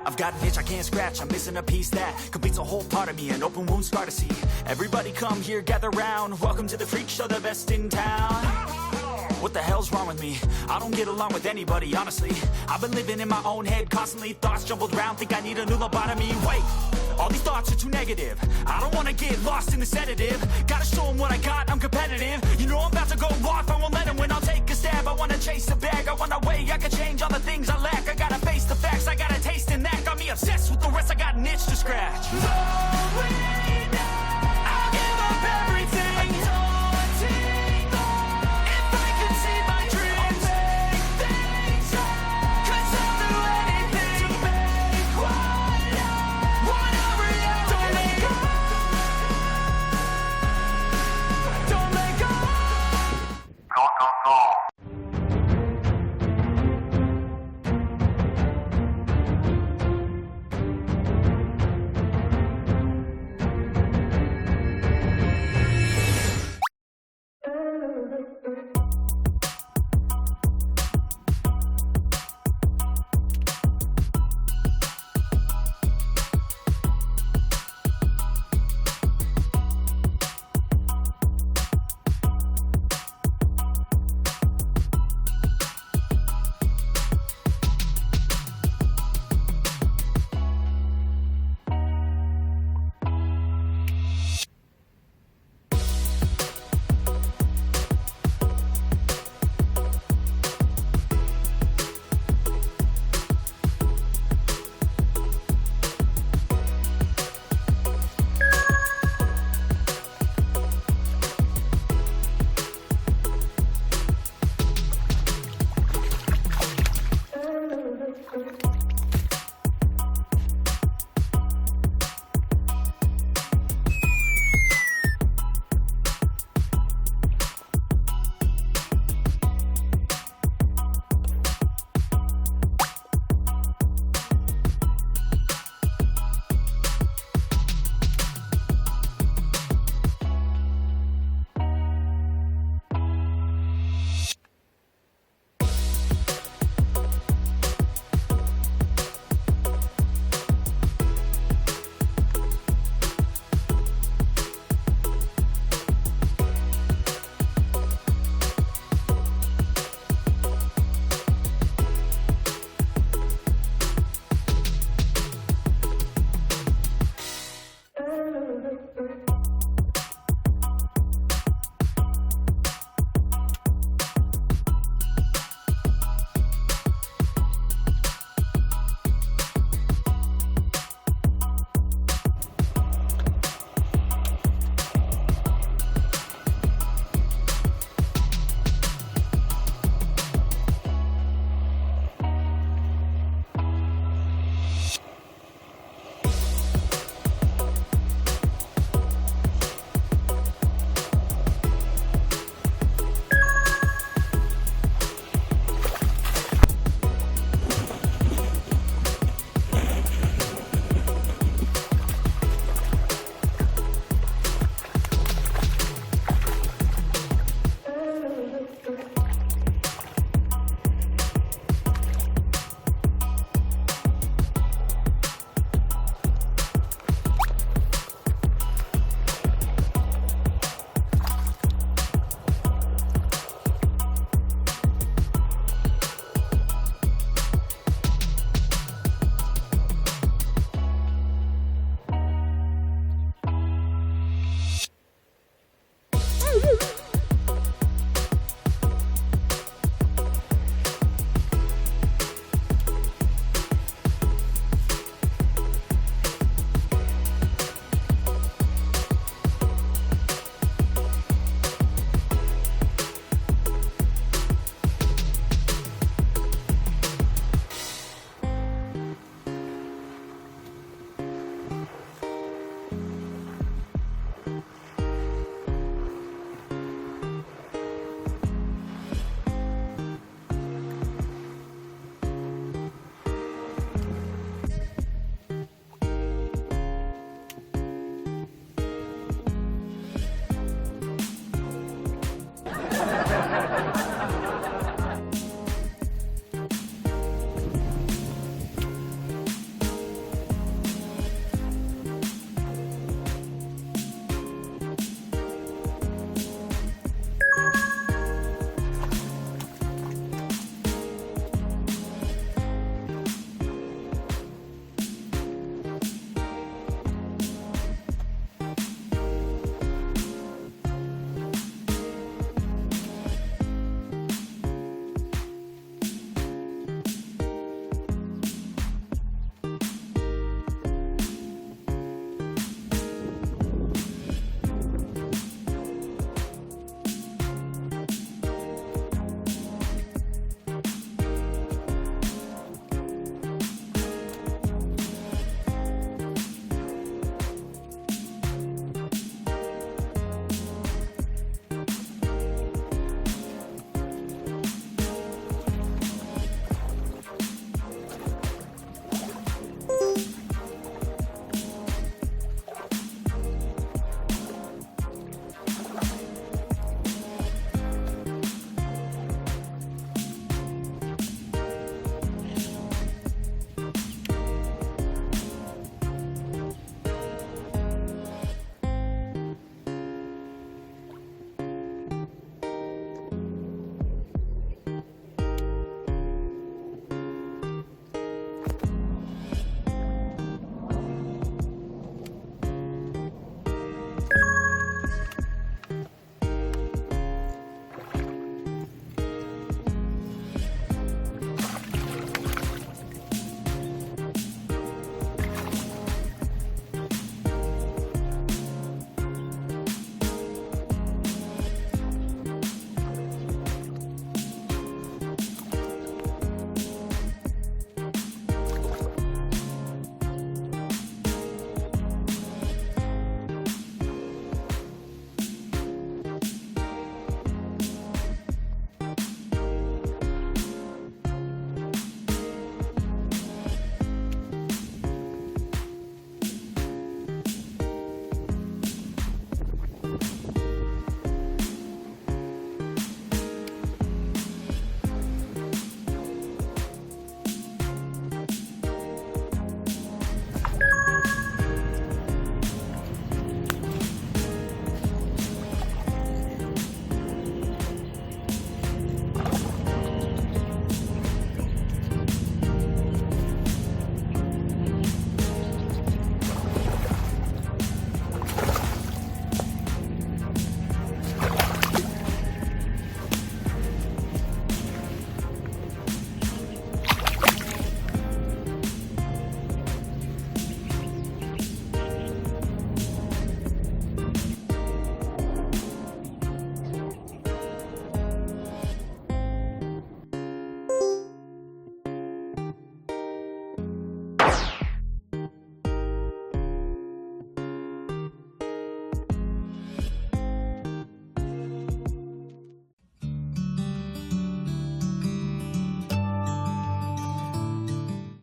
I've got an itch I can't scratch, I'm missing a piece that completes a whole part of me, an open wound scar to see. Everybody come here, gather round, welcome to the freak show, the best in town. What the hell's wrong with me? I don't get along with anybody, honestly. I've been living in my own head constantly, thoughts jumbled around, think I need a new lobotomy. Wait, all these thoughts are too negative. I don't wanna get lost in the sedative. Gotta show them what I got, I'm competitive. You know I'm about to go off, I won't let them win, I'll take a stab. I wanna chase the bag, I want a way I can change all the things I lack. I gotta face the facts, I got a taste in that. Got me obsessed with the rest, I got an itch to scratch. I'll give up everything.